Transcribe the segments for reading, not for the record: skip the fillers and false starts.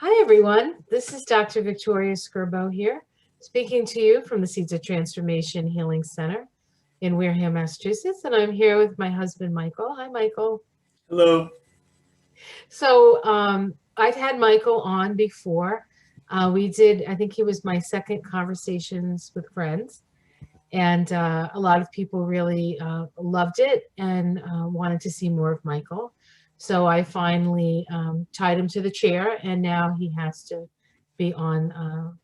Hi, everyone. This is Dr. Victoria Skirbo here, speaking to you from the Seizure Transformation Healing Center in Wareham, Massachusetts. And I'm here with my husband, Michael. Hi, Michael. Hello. So I've had Michael on before. We did, I think he was my second Conversations with Friends. And a lot of people really loved it and wanted to see more of Michael. So I finally tied him to the chair, and now he has to be on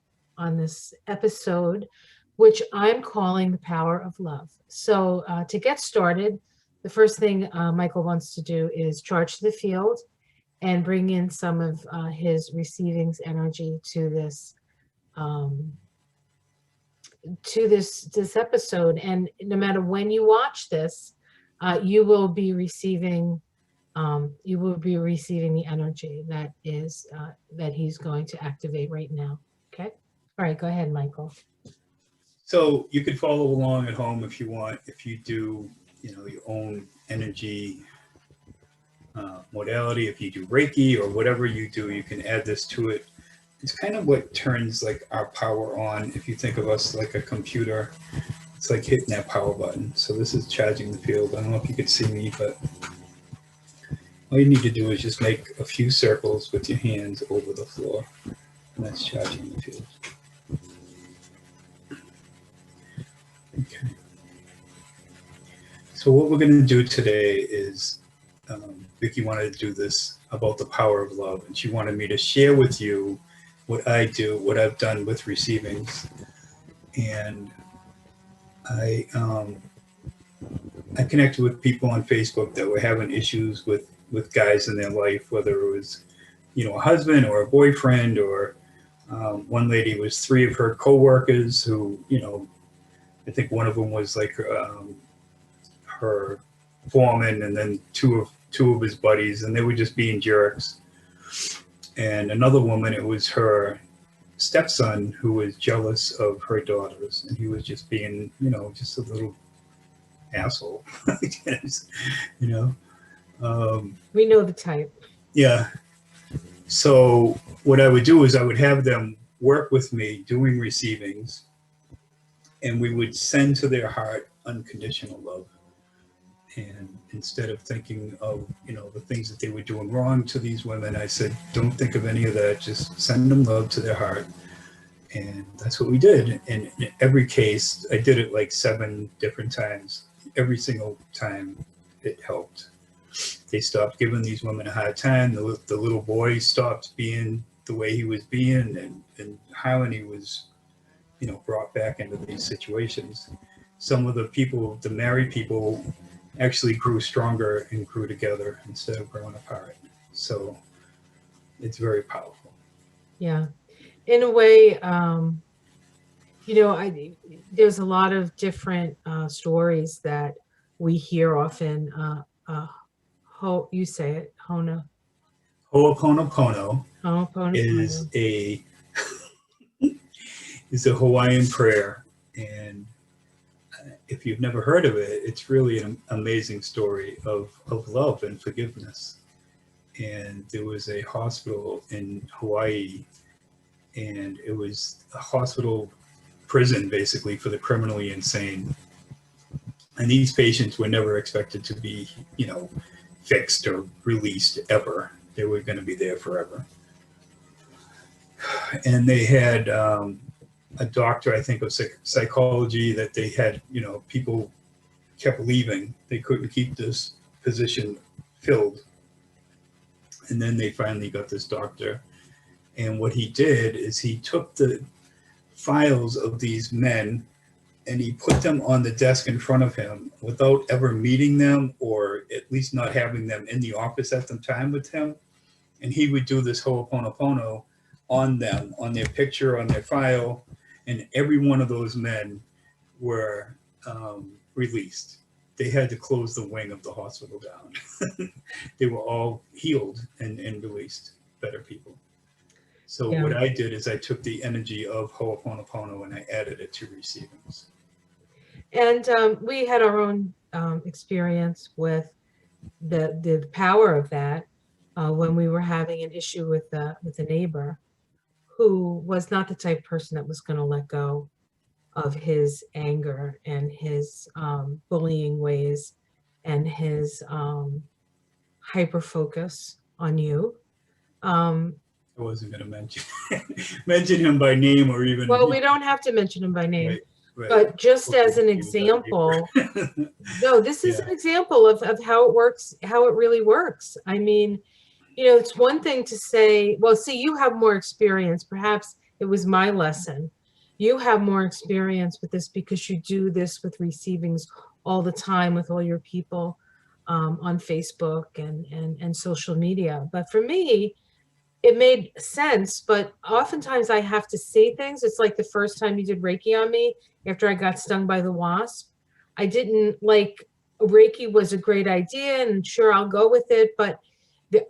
this episode, which I'm calling the power of love. So to get started, the first thing Michael wants to do is charge the field and bring in some of his receiving's energy um, to this episode. And no matter when you watch this, you will be receiving the energy that he's going to activate right now. Okay. All right. Go ahead, Michael. So you could follow along at home if you want. If you do, your own energy modality, if you do Reiki or whatever you do, you can add this to it. It's kind of what turns like our power on. If you think of us like a computer, it's like hitting that power button. So this is charging the field. I don't know if you could see me, but all you need to do is just make a few circles with your hands over the floor, and that's charging the field. Okay. So what we're going to do today is, Vicki wanted to do this about the power of love, and she wanted me to share with you what I do, what I've done with receivings, and I connected with people on Facebook that were having issues with guys in their life, whether it was, a husband or a boyfriend, or one lady was three of her coworkers who, I think one of them was like her foreman, and then two of his buddies, and they were just being jerks. And another woman, it was her stepson who was jealous of her daughters, and he was just being, just a little asshole, I guess, you know. We know the type. Yeah. So what I would do is I would have them work with me doing receivings, and we would send to their heart unconditional love. And instead of thinking of, the things that they were doing wrong to these women, I said, don't think of any of that. Just send them love to their heart. And that's what we did. And in every case, I did it like 7 different times. Every single time it helped. They stopped giving these women a hard time. The little boy stopped being the way he was being, and harmony was, brought back into these situations. Some of the people, the married people, actually grew stronger and grew together instead of growing apart. So it's very powerful. Yeah. In a way, there's a lot of different stories that we hear often. You say it, Ho'oponopono Ho'oponopono. is a Hawaiian prayer, and if you've never heard of it, it's really an amazing story of love and forgiveness. And there was a hospital in Hawaii, and it was a hospital prison basically for the criminally insane. And these patients were never expected to be, fixed or released ever. They were going to be there forever. And they had a doctor, I think, of psychology that they had, people kept leaving. They couldn't keep this position filled. And then they finally got this doctor. And what he did is he took the files of these men and he put them on the desk in front of him without ever meeting them, or at least not having them in the office at the time with him. And he would do this Ho'oponopono on them, on their picture, on their file. And every one of those men were released. They had to close the wing of the hospital down. They were all healed and released, better people. So Yeah. what I did is I took the energy of Ho'oponopono and I added it to receivings. And we had our own experience with the power of that. when we were having an issue with a neighbor who was not the type of person that was going to let go of his anger and his bullying ways and his hyper focus on you. I wasn't going to mention mention him by name or even. Well, we don't have to mention him by name, Right, right. but just Okay, as an he was our example, neighbor. no, this is Yeah. an example of how it works, how it really works. I mean, you know, it's one thing to say, well, see, you have more experience. Perhaps it was my lesson. You have more experience with this because you do this with receivings all the time with all your people on Facebook and social media. But for me, it made sense, but oftentimes I have to say things. It's like the first time you did Reiki on me after I got stung by the wasp. I didn't like Reiki was a great idea and sure I'll go with it, but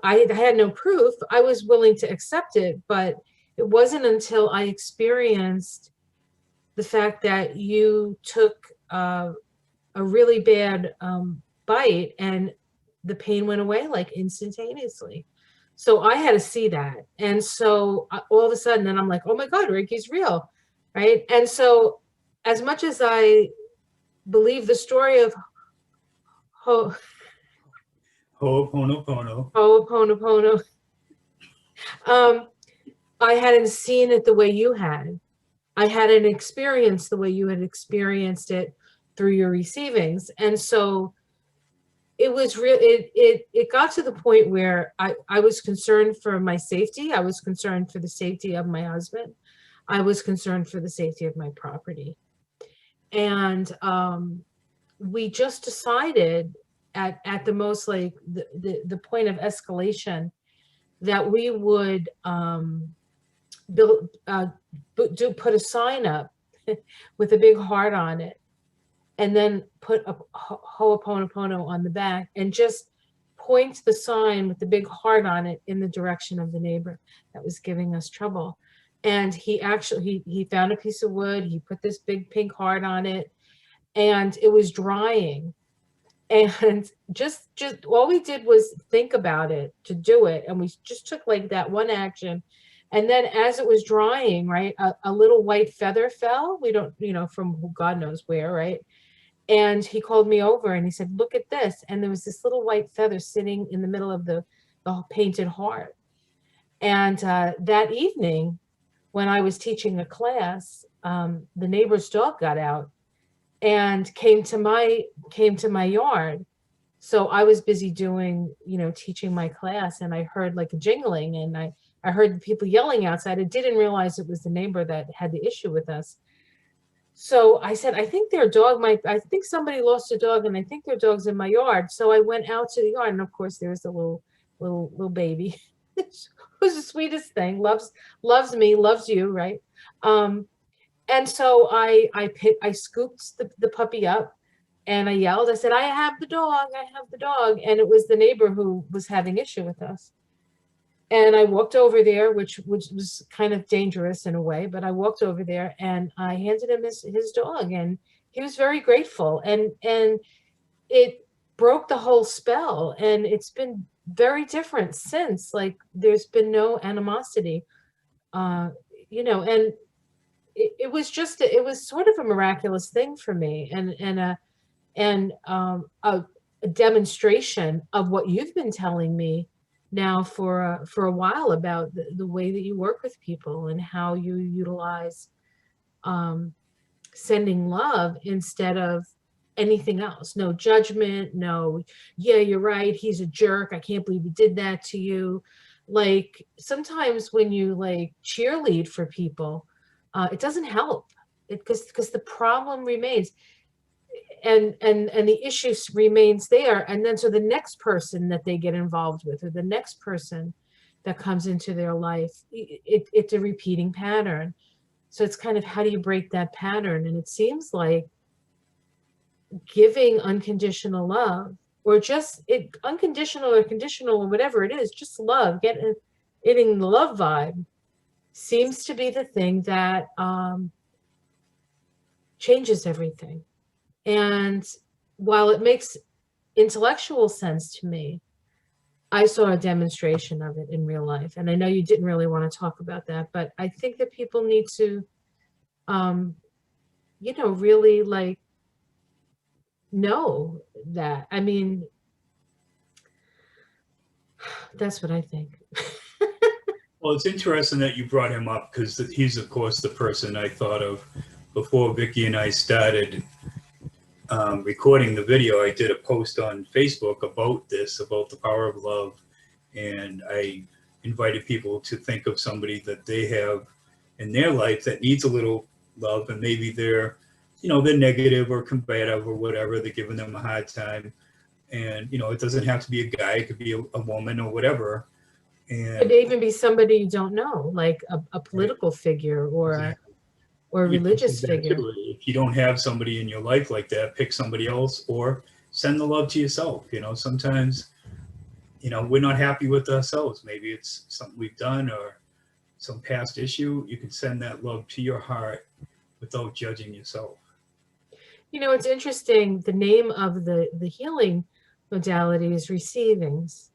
I had no proof. I was willing to accept it, but it wasn't until I experienced the fact that you took a really bad bite and the pain went away like instantaneously. So I had to see that. And so all of a sudden, then I'm like, oh my God, Reiki's real. Right. And so, as much as I believe the story of Ho'oponopono. Ho'oponopono, um, I hadn't seen it the way you had. I hadn't experienced the way you had experienced it through your receivings. And so it was real. It got to the point where I was concerned for my safety. I was concerned for the safety of my husband. I was concerned for the safety of my property. And we just decided at the most like the point of escalation that we would build put a sign up with a big heart on it and then put a Ho'oponopono on the back and just point the sign with the big heart on it in the direction of the neighbor that was giving us trouble. And he actually he found a piece of wood, he put this big pink heart on it, and it was drying. And just all we did was think about it to do it, and we just took like that one action. And then as it was drying, right, a little white feather fell. We don't, you know, from God knows where, right? And he called me over and he said, look at this. And there was this little white feather sitting in the middle of the painted heart. And that evening, when I was teaching a class, the neighbor's dog got out and came to my yard. So I was busy doing, you know, teaching my class, and I heard like a jingling, and I heard the people yelling outside. I didn't realize it was the neighbor that had the issue with us. So I said, I think I think somebody lost a dog and I think their dog's in my yard. So I went out to the yard, and of course there's a little baby who's the sweetest thing, loves me, loves you, right? And so I scooped the puppy up and I yelled, I said, I have the dog, I have the dog. And it was the neighbor who was having issue with us. And I walked over there, which was kind of dangerous in a way, but I walked over there and I handed him his dog, and he was very grateful. And it broke the whole spell. And it's been very different since. Like there's been no animosity, uh, you know, and it was just it was sort of a miraculous thing for me, and a demonstration of what you've been telling me now for a while about the way that you work with people and how you utilize um, sending love instead of anything else. No judgment, no, yeah, you're right, he's a jerk, I can't believe he did that to you. Like sometimes when you like cheerlead for people, it doesn't help. It because the problem remains and the issue remains there. And then so the next person that they get involved with, or the next person that comes into their life, it's a repeating pattern. So it's kind of, how do you break that pattern? And it seems like giving unconditional love, or just unconditional or conditional or whatever it is, just love, getting the love vibe, seems to be the thing that changes everything. And while it makes intellectual sense to me, I saw a demonstration of it in real life, and I know you didn't really want to talk about that, but I think that people need to, um, you know, really like know that. I mean, that's what I think. Well, it's interesting that you brought him up because he's, of course, the person I thought of before Vicky and I started recording the video. I did a post on Facebook about this, about the power of love, and I invited people to think of somebody that they have in their life that needs a little love, and maybe they're, they're negative or combative or whatever. They're giving them a hard time, and it doesn't have to be a guy; it could be a woman or whatever. Could And even be somebody you don't know, like a right, political figure or exactly. or a You can think religious that figure. too. If you don't have somebody in your life like that, pick somebody else or send the love to yourself. Sometimes, we're not happy with ourselves. Maybe it's something we've done or some past issue. You can send that love to your heart without judging yourself. You know, it's interesting. The name of the healing modality is receivings.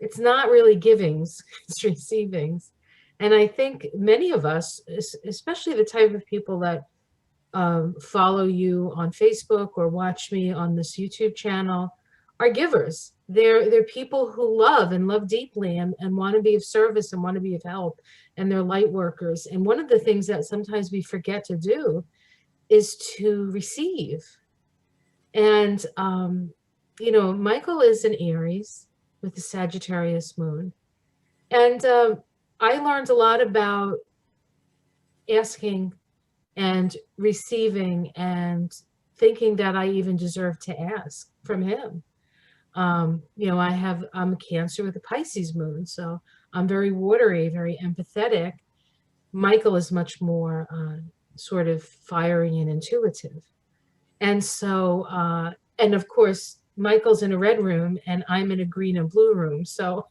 It's not really givings, it's receivings. And I think many of us, especially the type of people that follow you on Facebook or watch me on this YouTube channel, are givers. They're people who love and love deeply and want to be of service and want to be of help, and they're light workers. And one of the things that sometimes we forget to do is to receive. And you know, Michael is an Aries with the Sagittarius moon. And I learned a lot about asking and receiving and thinking that I even deserve to ask from him. You know, I'm a Cancer with a Pisces moon, so I'm very watery, very empathetic. Michael is much more sort of fiery and intuitive. And so, and of course, Michael's in a red room and I'm in a green and blue room. So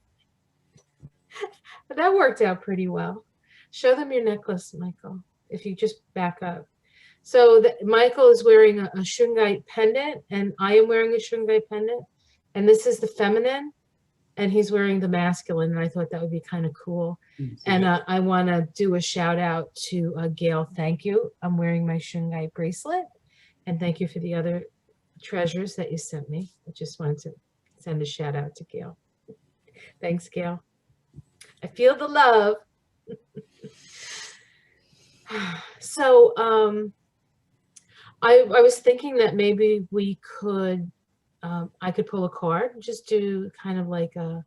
that worked out pretty well. Show them your necklace, Michael, if you just back up. So Michael is wearing a shungite pendant, and I am wearing a shungite pendant. And this is the feminine, and he's wearing the masculine. And I thought that would be kind of cool. And I want to do a shout out to Gail. Thank you. I'm wearing my shungite bracelet. And thank you for the other treasures that you sent me. I just wanted to send a shout out to Gail. Thanks, Gail. I feel the love. So I was thinking that maybe we could, I could pull a card, just do kind of like a,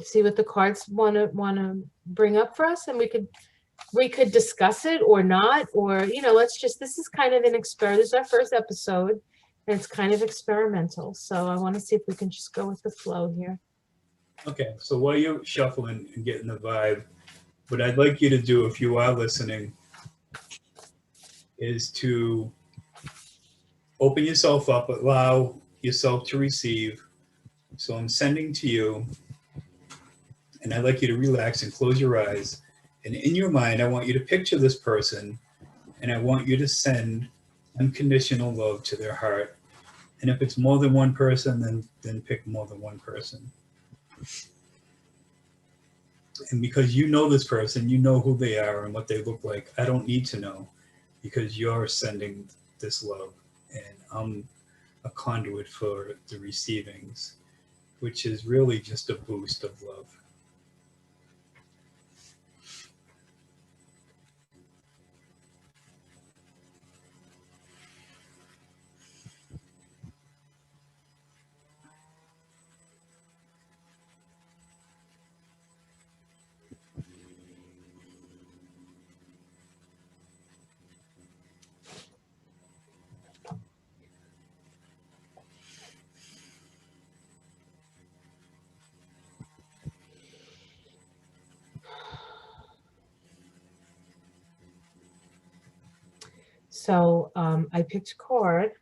see what the cards want to bring up for us, and we could discuss it or not, or, you know, let's just, this is kind of an experiment. This is our first episode, and it's kind of experimental. So I want to see if we can just go with the flow here. Okay, so while you're shuffling and getting the vibe, what I'd like you to do, if you are listening, is to open yourself up, allow yourself to receive. So I'm sending to you, and I'd like you to relax and close your eyes. And in your mind, I want you to picture this person, and I want you to send unconditional love to their heart. And if it's more than one person, then pick more than one person. And because you know this person, you know who they are and what they look like. I don't need to know, because you're sending this love, and I'm a conduit for the receivings, which is really just a boost of love. So I picked a card,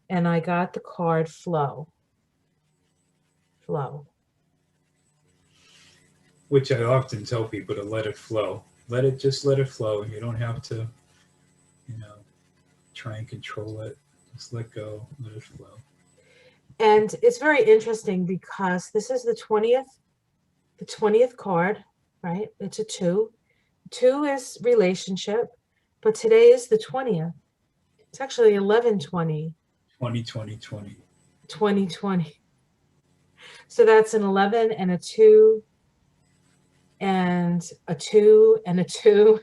and I got the card flow. Flow. Which I often tell people to let it flow. Just let it flow. You don't have to, try and control it. Just let go, let it flow. And it's very interesting because this is the 20th card, right? It's a two. Two is relationship, but today is the 20th. It's actually 11/20, 2020. 2020. So that's an 11 and a 2 and a 2 and a 2.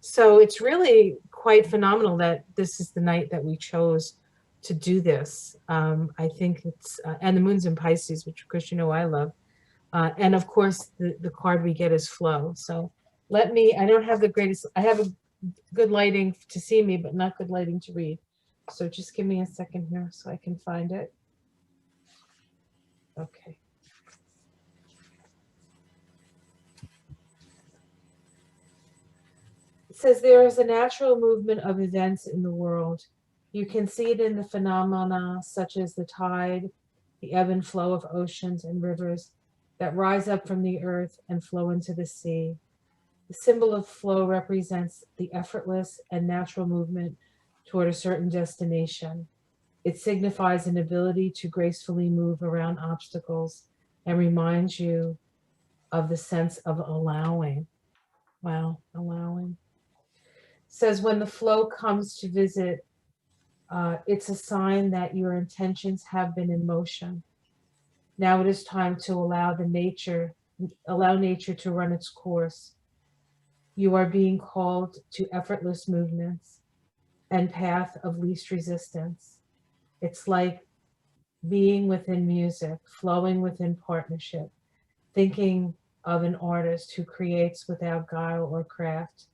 So it's really quite phenomenal that this is the night that we chose to do this. I think it's, and the moon's in Pisces, which of course you know I love. And of course the card we get is flow. So let me, I don't have the greatest, I have a good lighting to see me, but not good lighting to read. So just give me a second here so I can find it. Okay. It says there is a natural movement of events in the world. You can see it in the phenomena such as the tide, the ebb and flow of oceans and rivers that rise up from the earth and flow into the sea. The symbol of flow represents the effortless and natural movement toward a certain destination. It signifies an ability to gracefully move around obstacles and reminds you of the sense of allowing. Wow, allowing. Says when the flow comes to visit, it's a sign that your intentions have been in motion. Now it is time to allow nature to run its course. You are being called to effortless movements and path of least resistance. It's like being within music, flowing within partnership, thinking of an artist who creates without guile or craft,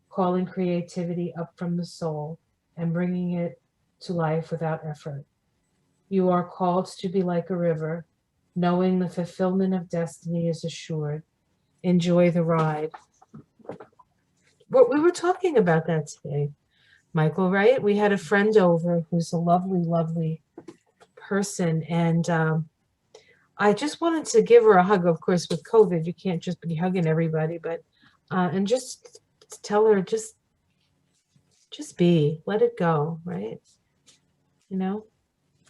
calling creativity up from the soul and bringing it to life without effort. You are called to be like a river, knowing the fulfillment of destiny is assured. Enjoy the ride. What we were talking about that today, Michael, right? We had a friend over who's a lovely, lovely person, and I just wanted to give her a hug. Of course, with COVID, you can't just be hugging everybody, but and just tell her just be, let it go, right? You know,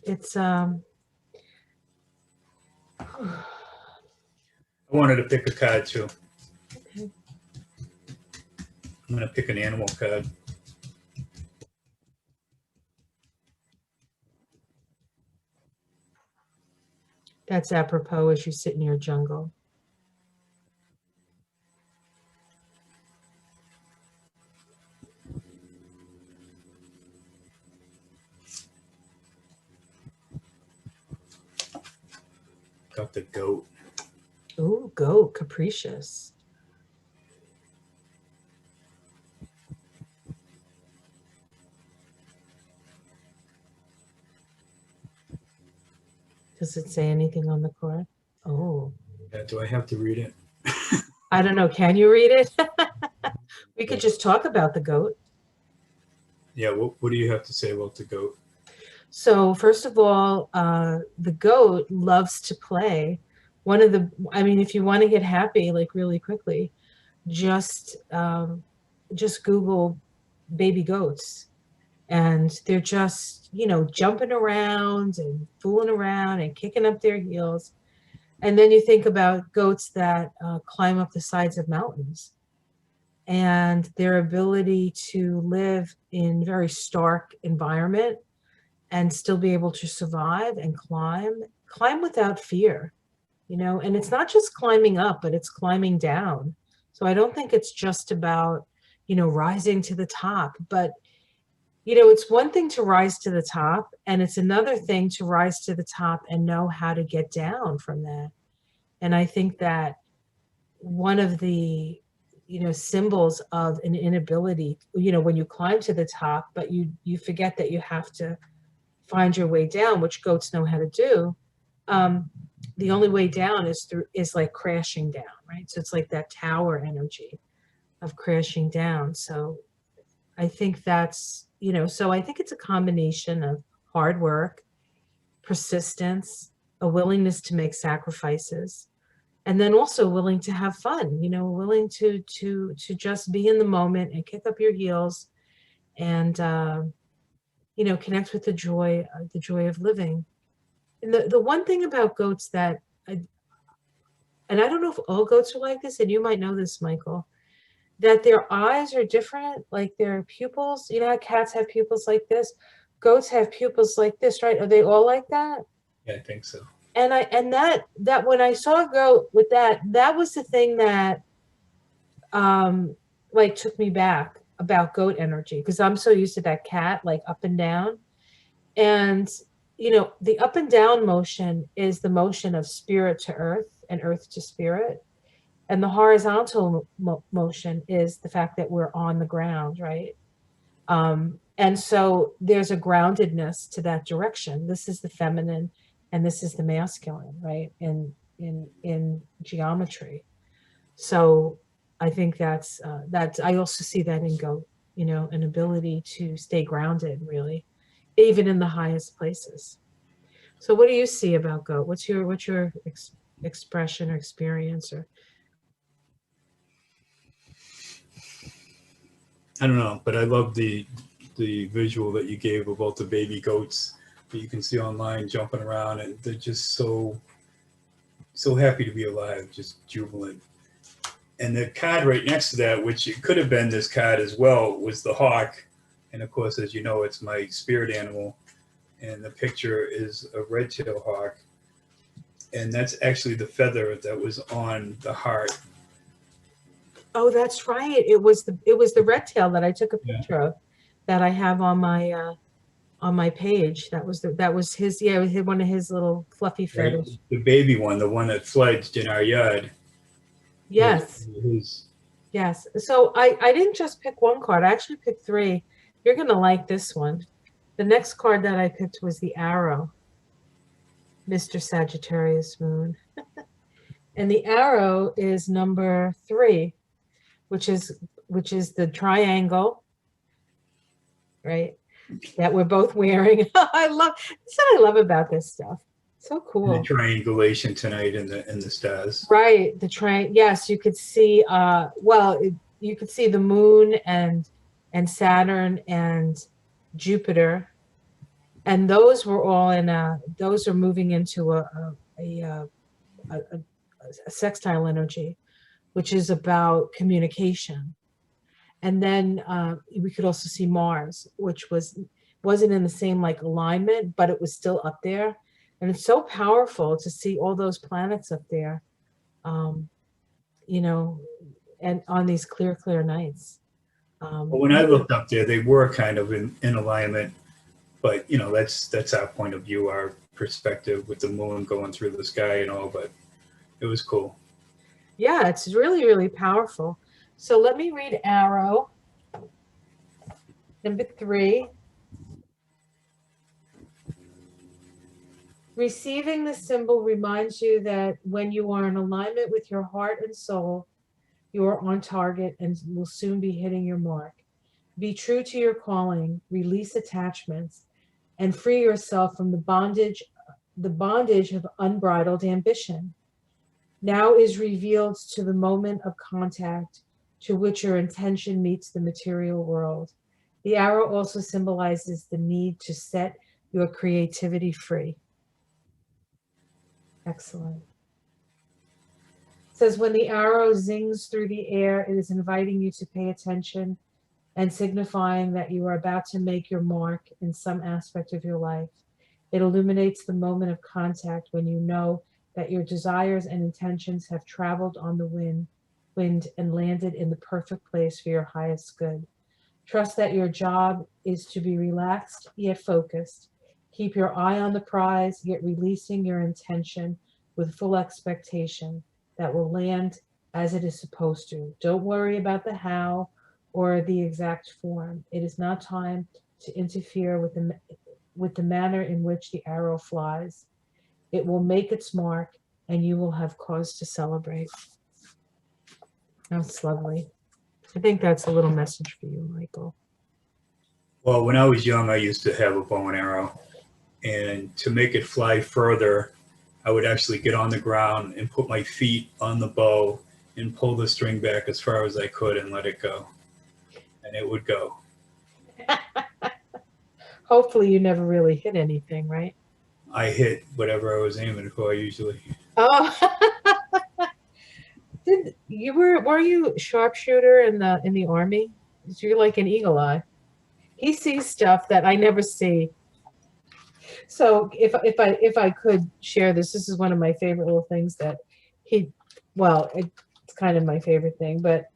it's I wanted to pick a card too. okay. I'm going to pick an animal card. That's apropos as you sit in your jungle. Got the goat. Ooh, goat, capricious. Does it say anything on the card? Oh, Yeah, do I have to read it? I don't know. Can you read it? We could just talk about the goat. Yeah, what do you have to say about the goat? So first of all, the goat loves to play. I mean, if you want to get happy, like really quickly, just just Google baby goats, and they're just, you know, jumping around and fooling around and kicking up their heels. And then you think about goats that climb up the sides of mountains and their ability to live in very stark environment and still be able to survive and climb without fear, you know. And it's not just climbing up, but it's climbing down. So I don't think it's just about, you know, rising to the top, but you know, it's one thing to rise to the top, and it's another thing to rise to the top and know how to get down from that. And I think that one of the, you know, symbols of an inability, you know, when you climb to the top, but you forget that you have to find your way down, which goats know how to do. Um, the only way down is like crashing down, right? So it's like that tower energy of crashing down. So I think that's, you know, so I think it's a combination of hard work, persistence, a willingness to make sacrifices, and then also willing to have fun, you know, willing to just be in the moment and kick up your heels and you know, connect with the joy of living. the one thing about goats that, and I don't know if all goats are like this, and you might know this, Michael, that their eyes are different, like their pupils. You know how cats have pupils like this? Goats have pupils like this, right? Are they all like that? Yeah, I think so. And that when I saw a goat with that, that was the thing that um like took me back about goat energy, because I'm so used to that cat like up and down. And the up and down motion is the motion of spirit to earth and earth to spirit. And the horizontal motion is the fact that we're on the ground, right? And so there's a groundedness to that direction. This is the feminine and this is the masculine, right? In geometry. So I think that's I also see that in goat, an ability to stay grounded, really, even in the highest places. So what do you see about goat? What's your expression or experience? Or I don't know, but I love the visual that you gave about the baby goats that you can see online jumping around, and they're just so happy to be alive, just jubilant. And the card right next to that, which it could have been this card as well, was the hawk. And of course, as you know, it's my spirit animal. And the picture is a red-tailed hawk. And that's actually the feather that was on the heart. oh, that's right. It was the red tail that I took a Yeah. picture of, that I have on my page. That was his, yeah, it was one of his little fluffy Right. feathers. The baby one, the one that fledged in our yard, was Yes. his. Yes. So I didn't just pick one card. I actually picked three. You're gonna like this one. The next card that I picked was the arrow, Mr. Sagittarius Moon. And the arrow is number 3, which is the triangle, right? That we're both wearing. That's what I love about this stuff. So And the cool. triangulation tonight in the stars. Right. Yes, you could see you could see the moon and Saturn and Jupiter, and those were all those are moving into a sextile energy, which is about communication. And then we could also see Mars, which wasn't in the same like alignment, but it was still up there. And it's so powerful to see all those planets up there, um, you know, and on these clear nights. But when I looked up there, they were kind of in alignment. But that's our point of view, our perspective with the moon going through the sky and all. But it was cool. Yeah, it's really, really powerful. So let me read arrow. Number 3. Receiving the symbol reminds you that when you are in alignment with your heart and soul, you are on target and will soon be hitting your mark. Be true to your calling, release attachments, and free yourself from the bondage of unbridled ambition. Now is revealed to the moment of contact to which your intention meets the material world. The arrow also symbolizes the need to set your creativity free. Excellent. It says when the arrow zings through the air, it is inviting you to pay attention and signifying that you are about to make your mark in some aspect of your life. It illuminates the moment of contact when you know that your desires and intentions have traveled on the wind and landed in the perfect place for your highest good. Trust that your job is to be relaxed yet focused. Keep your eye on the prize, yet releasing your intention with full expectation that will land as it is supposed to. Don't worry about the how or the exact form. It is not time to interfere with the manner in which the arrow flies. It will make its mark, and you will have cause to celebrate. That's lovely. I think that's a little message for you, Michael. Well, when I was young, I used to have a bow and arrow, and to make it fly further, I would actually get on the ground and put my feet on the bow and pull the string back as far as I could and let it go, and it would go. Hopefully you never really hit anything, right? I hit whatever I was aiming for usually. Oh, were you sharpshooter in the army? You're like an eagle eye. He sees stuff that I never see. So if I could share this, this is one of my favorite little things that he, well, it's kind of my favorite thing, but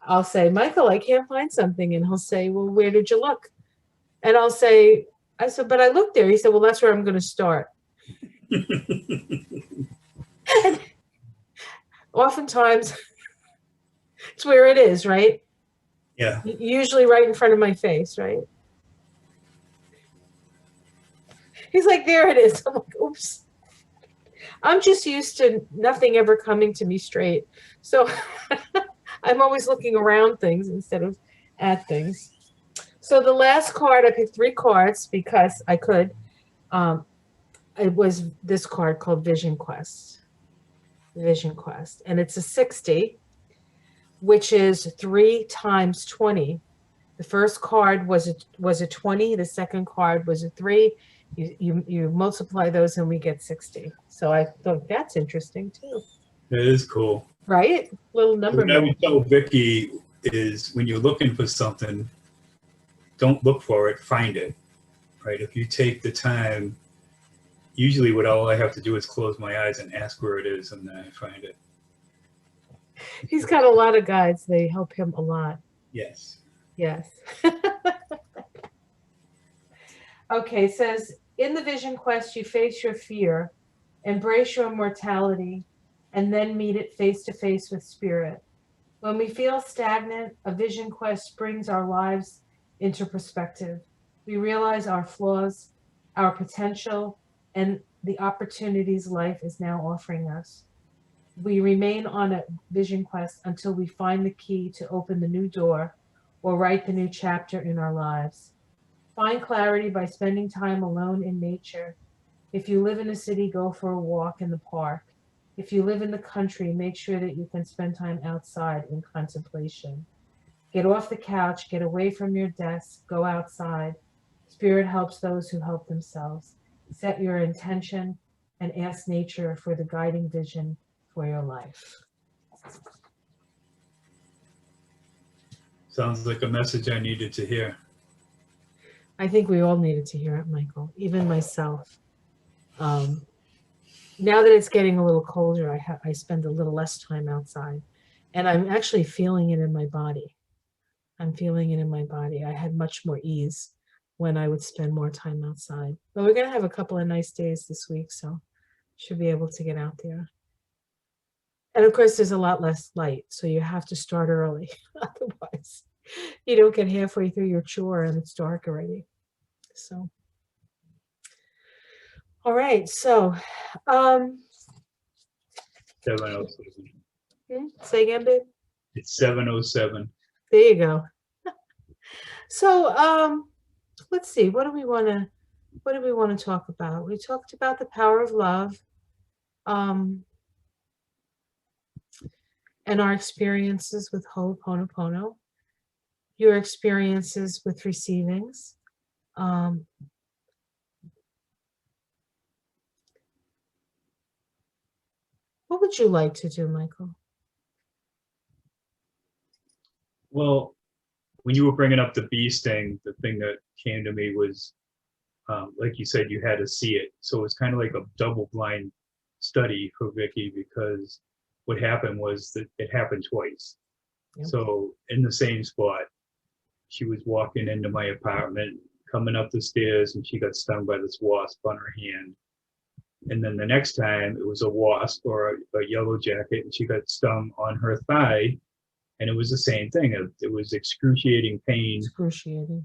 I'll say, Michael, I can't find something, and he'll say, well, where did you look? And I'll say, I said, but I looked there. He said, well, that's where I'm going to start. And oftentimes, it's where it is, right? Yeah. Usually right in front of my face, right? He's like, there it is. I'm like, oops. I'm just used to nothing ever coming to me straight. So I'm always looking around things instead of at things. So the last card, I picked 3 cards because I could. Um, it was this card called Vision Quest. Vision Quest. And it's a 60, which is 3 times 20. The first card was a 20. The second card was a 3. You multiply those and we get 60. So I thought that's interesting too. That is cool. Right? Little number. What I would tell Vicky is when you're looking for something, don't look for it, find it. Right? If you take the time, usually what all I have to do is close my eyes and ask where it is, and then I find it. He's got a lot of guides. They help him a lot. Yes. Yes. Okay, it says, in the Vision Quest, you face your fear, embrace your mortality, and then meet it face to face with spirit. When we feel stagnant, a Vision Quest brings our lives into perspective. We realize our flaws, our potential, and the opportunities life is now offering us. We remain on a Vision Quest until we find the key to open the new door or write the new chapter in our lives. Find clarity by spending time alone in nature. If you live in a city, go for a walk in the park. If you live in the country, make sure that you can spend time outside in contemplation. Get off the couch, get away from your desk, go outside. Spirit helps those who help themselves. Set your intention and ask nature for the guiding vision for your life. Sounds like a message I needed to hear. I think we all needed to hear it, Michael, even myself. Now that it's getting a little colder, I spend a little less time outside, and I'm actually feeling it in my body. I'm feeling it in my body. I had much more ease when I would spend more time outside. But we're going to have a couple of nice days this week, so should be able to get out there. And of course, there's a lot less light, so you have to start early. Otherwise, you don't get halfway through your chore and it's dark already. So, all right. So, 7:07. Say again, babe. It's 7:07. There you go. So, let's see. What do we want to talk about? We talked about the power of love, and our experiences with Ho'oponopono, your experiences with receivings. What would you like to do, Michael? Well, when you were bringing up the bee sting, the thing that came to me was, like you said, you had to see it. So it's kind of like a double-blind study for Vicky, because what happened was that it happened twice. Yep. So in the same spot, she was walking into my apartment, coming up the stairs, and she got stung by this wasp on her hand. And then the next time it was a wasp or a yellow jacket, and she got stung on her thigh, and it was the same thing. It was excruciating pain. Excruciating.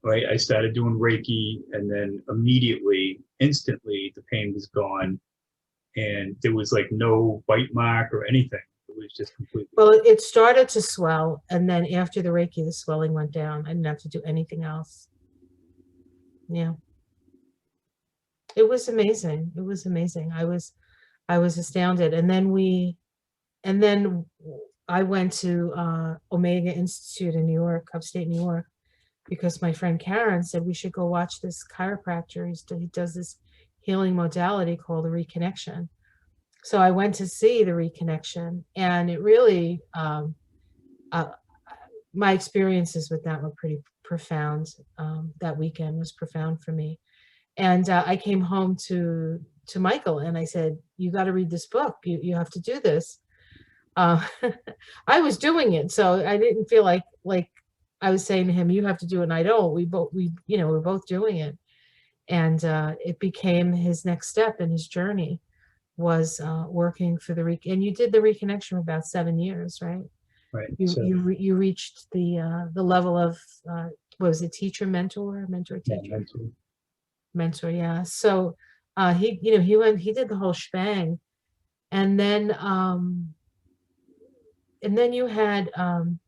Right. I started doing Reiki, and then immediately, instantly, the pain was gone, and there was like no bite mark or anything. It was just completely. Well, it started to swell, and then after the Reiki, the swelling went down. I didn't have to do anything else. Yeah. It was amazing. It was amazing. I was astounded. And then I went to Omega Institute in New York, upstate New York, because my friend Karen said we should go watch this chiropractor. He does this healing modality called the reconnection. So I went to see the reconnection, and it really, uh, my experiences with that were pretty profound. That weekend was profound for me. And I came home to Michael and I said, "You got to read this book. You have to do this." Uh, I was doing it, so I didn't feel like I was saying to him, "You have to do it," and I don't. We're both doing it, and it became his next step in his journey was working for and you did the reconnection for about 7 years, right? Right. You So you reached the level of what was it, teacher, mentor, yeah, teacher, mentally. mentor, yeah. So he did the whole shebang, and then you had um,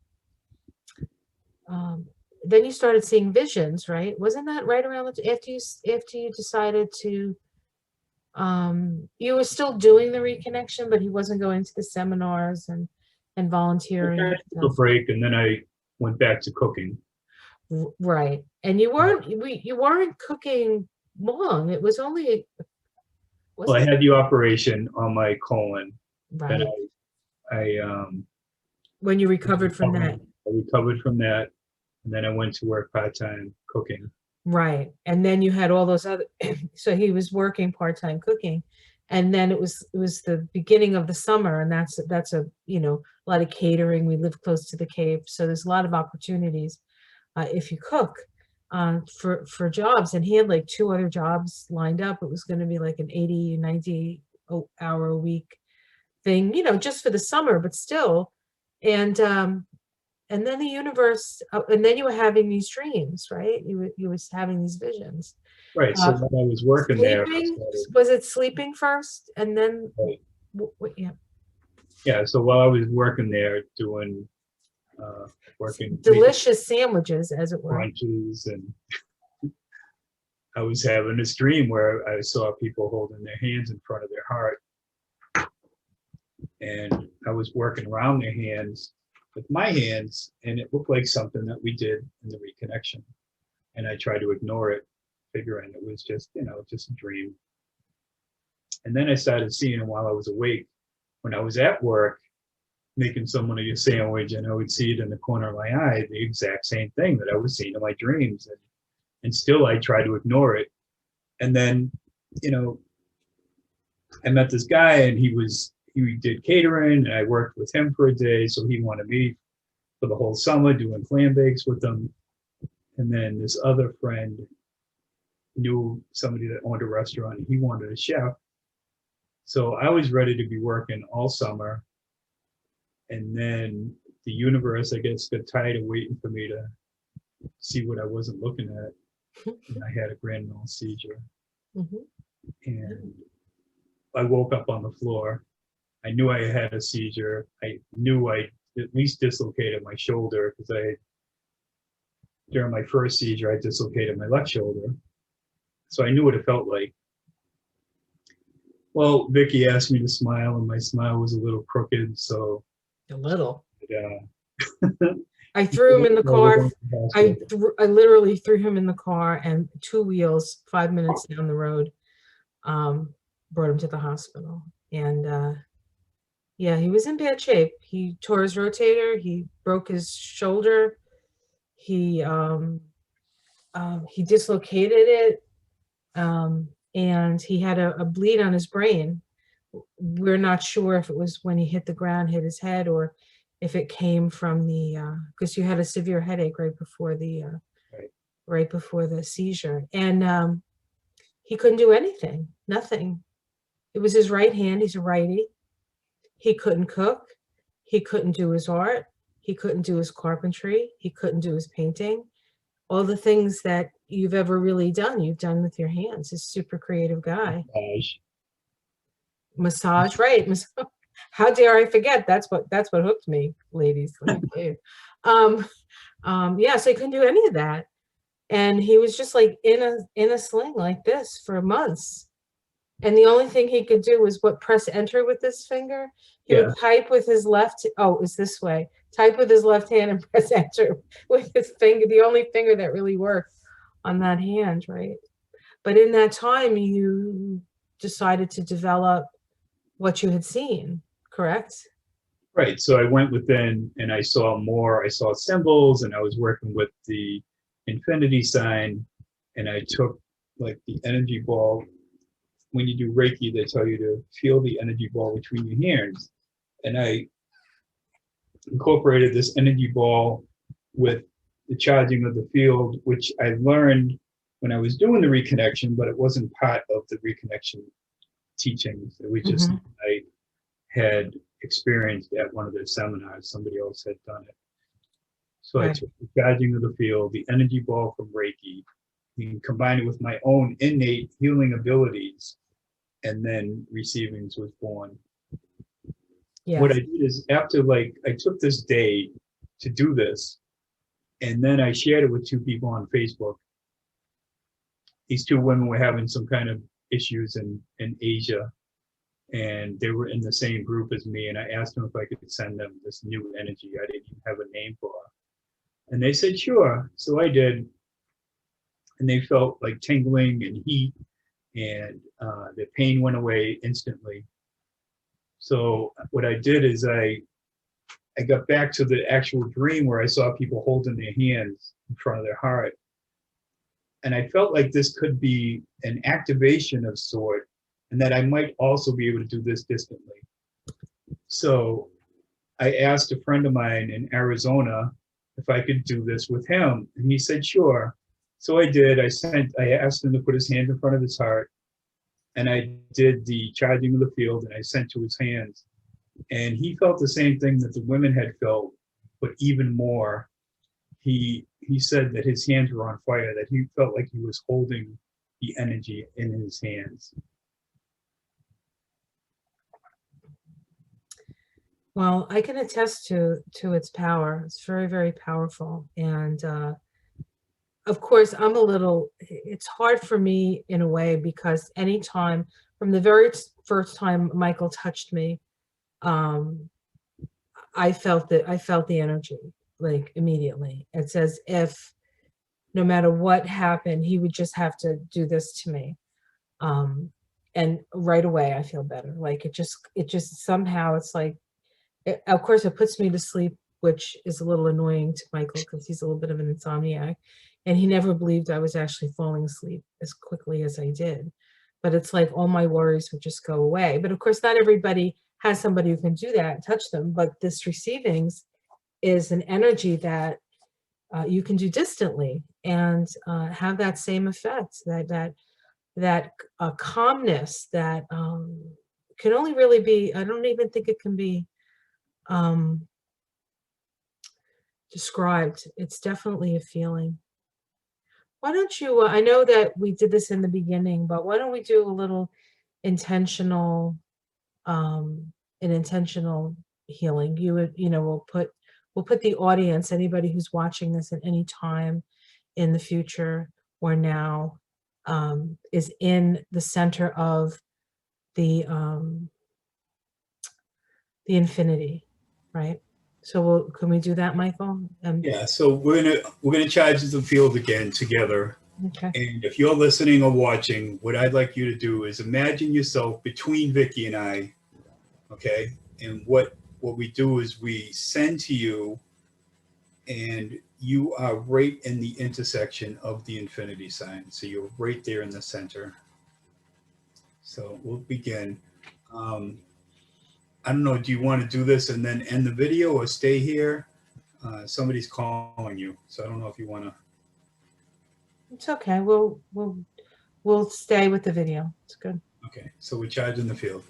then you started seeing visions, right? Wasn't that right around after you decided to you were still doing the reconnection, but he wasn't going to the seminars and I volunteering kind and of took a stuff. break, and then I went back to cooking. Right. And you weren't cooking long. It was only, Well, I wasn't had the operation on my colon. Then right. I When you recovered from that. I recovered from that, and then I went to work part-time cooking. Right. And then you had all those other so he was working part-time cooking. And then it was the beginning of the summer, and that's a lot of catering. We live close to the Cape, so there's a lot of opportunities if you cook for jobs. And he had like two other jobs lined up. It was going to be like an 80, 90 hour a week thing, just for the summer, but still. And and then the universe, and then you were having these dreams, right? You was having these visions. Right. So Uh, when I was working there, I Sleeping, started. was it sleeping first, and then Right. yeah, Yeah. So while I was working there, doing uh, working making delicious sandwiches, as it were. brunches, and I was having this dream where I saw people holding their hands in front of their heart, and I was working around their hands with my hands, and it looked like something that we did in the reconnection. And I tried to ignore it, figuring it was just a dream. And then I started seeing them while I was awake. When I was at work making someone a sandwich, and I would see it in the corner of my eye, the exact same thing that I was seeing in my dreams. And still I tried to ignore it. And then, you know, I met this guy, and he did catering, and I worked with him for a day. So he wanted me for the whole summer doing clam bakes with him. And then this other friend knew somebody that owned a restaurant, and he wanted a chef. So I was ready to be working all summer. And then the universe, I guess, got tired of waiting for me to see what I wasn't looking at. And I had a grand mal seizure. Mhm. And I woke up on the floor. I knew I had a seizure. I knew I at least dislocated my shoulder, because during my first seizure, I dislocated my left shoulder. So I knew what it felt like. Well, Vicky asked me to smile, and my smile was a little crooked. So A little. uh, I threw him in the car. hospital. I literally threw him in the car, and two wheels, 5 minutes down the road, um, brought him to the hospital. And yeah, he was in bad shape. He tore his rotator. He broke his shoulder. He he dislocated it, and he had a bleed on his brain. We're not sure if it was when he hit the ground, hit his head, or if it came from the because you had a severe headache Right. right before the seizure, and he couldn't do anything, nothing. It was his right hand. He's a righty. He couldn't cook. He couldn't do his art. He couldn't do his carpentry. He couldn't do his painting. All the things that you've ever really done, you've done with your hands. He's a super creative guy. Gosh. Massage, right? How dare I forget? That's what hooked me, ladies. Let me tell you. Um, yeah, so he couldn't do any of that, and he was just like in a sling like this for months. And the only thing he could do was press enter with this finger. He Yeah. would type with his left. Oh, it was this way. Type with his left hand and press enter with his finger. The only finger that really worked on that hand, right? But in that time, you decided to develop what you had seen, correct? Right. So I went within and I saw more. I saw symbols and I was working with the infinity sign and I took like the energy ball. When you do Reiki, they tell you to feel the energy ball between your hands. And I incorporated this energy ball with the charging of the field, which I learned when I was doing the reconnection, but it wasn't part of the reconnection teachings. It was just Mm-hmm. I had experienced at one of their seminars. Somebody else had done it. So I Right. took the charging of the field, the energy ball from Reiki, and combined it with my own innate healing abilities, and then receivings was born. What I Yes. did is after like I took this day to do this, and then I shared it with two people on Facebook. These two women were having some kind of issues in Asia, and they were in the same group as me. And I asked them if I could send them this new energy I didn't even have a name for. And they said, sure. So I did. And they felt like tingling and heat, and the pain went away instantly. So what I did is I got back to the actual dream where I saw people holding their hands in front of their heart. And I felt like this could be an activation of sort, and that I might also be able to do this distantly. So I asked a friend of mine in Arizona if I could do this with him, and he said sure. So I did. I asked him to put his hand in front of his heart, and I did the charging of the field, and I sent to his hands, and he felt the same thing that the women had felt, but even more. He said that his hands were on fire, that he felt like he was holding the energy in his hands. Well, I can attest to its power. It's very, very powerful. And of course, it's hard for me in a way because anytime from the very first time Michael touched me, um, I felt the energy like immediately. It's as if no matter what happened, he would just have to do this to me. Um, and right away I feel better. Like it just somehow it's like, of course, it puts me to sleep, which is a little annoying to Michael because he's a little bit of an insomniac, and he never believed I was actually falling asleep as quickly as I did. But it's like all my worries would just go away. But of course, not everybody has somebody who can do that and touch them. But this receivings is an energy that you can do distantly and have that same effect. That calmness that can only really be. I don't even think it can be um, described. It's definitely a feeling. Why don't you, I know that we did this in the beginning, but why don't we do a little intentional, um, an intentional healing? We'll put the audience, anybody who's watching this at any time in the future or now, is in the center of the, um, the infinity, right? So can we do that, Michael? Yeah, so we're gonna charge the field again together. Okay. And if you're listening or watching, what I'd like you to do is imagine yourself between Vicky and I, okay? And what we do is we send to you, and you are right in the intersection of the infinity sign. So you're right there in the center. So we'll begin. Um, I don't know, do you want to do this and then end the video or stay here? Somebody's calling you, so I don't know if you want to. It's okay. We'll stay with the video. It's good. Okay, so we're charging the field.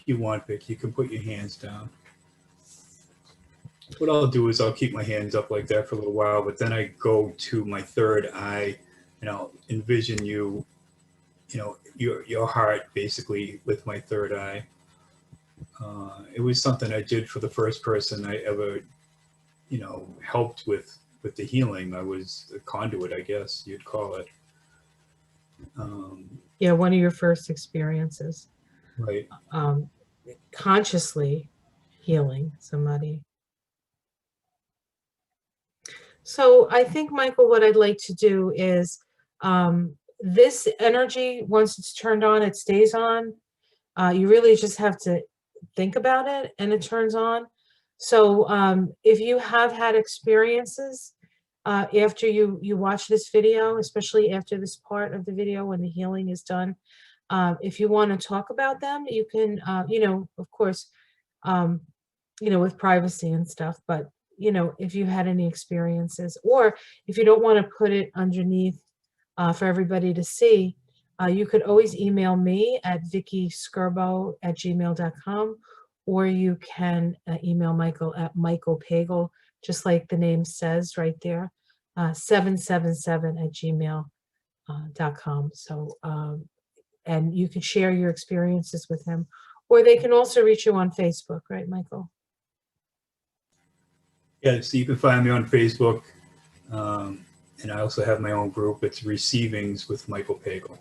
you want, Vic, you can put your hands down. What I'll do is I'll keep my hands up like that for a little while, but then I go to my third eye and I'll envision you, your heart basically with my third eye. It was something I did for the first person I ever, helped with the healing. I was a conduit, I guess you'd call it. Yeah, one of your first experiences. Right. Consciously healing somebody. So I think, Michael, what I'd like to do is this energy, once it's turned on, it stays on. You really just have to think about it and it turns on. So if you have had experiences after you watch this video, especially after this part of the video when the healing is done, if you want to talk about them, you can, of course, with privacy and stuff, but, if you had any experiences, or if you don't want to put it underneath for everybody to see, you could always email me at vickyscurbo@gmail.com, or you can email Michael at michaelpagel, just like the name says right there, 777@gmail.com. So, and you can share your experiences with him, or they can also reach you on Facebook, right, Michael? Yeah, so you can find me on Facebook. And I also have my own group. It's Receivings with Michael Pagel.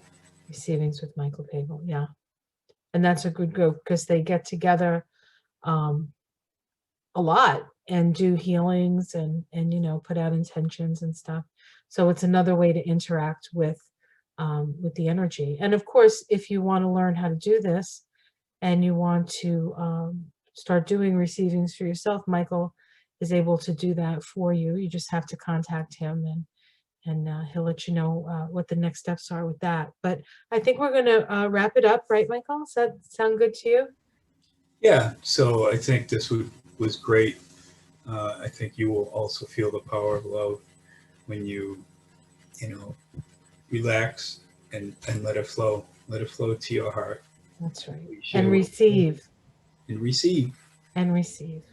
Receivings with Michael Pagel, yeah. And that's a good group because they get together a lot and do healings and put out intentions and stuff. So it's another way to interact with the energy. And of course, if you want to learn how to do this and you want to start doing receivings for yourself, Michael is able to do that for you. You just have to contact him and he'll let you know what the next steps are with that. But I think we're going to wrap it up, right, Michael? Does that sound good to you? Yeah, so I think this was great. I think you will also feel the power of love when you relax and let it flow. Let it flow to your heart. That's right. And receive. And receive. And receive.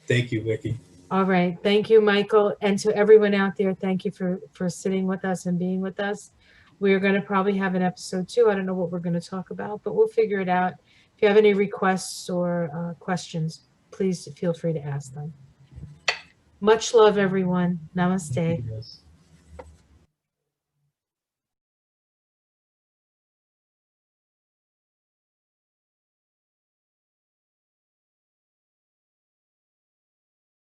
Thank you, Vicky. All right. Thank you, Michael. And to everyone out there, thank you for sitting with us and being with us. We're going to probably have an episode 2. I don't know what we're going to talk about, but we'll figure it out. If you have any requests or questions, please feel free to ask them. Much love, everyone. Namaste. Yes.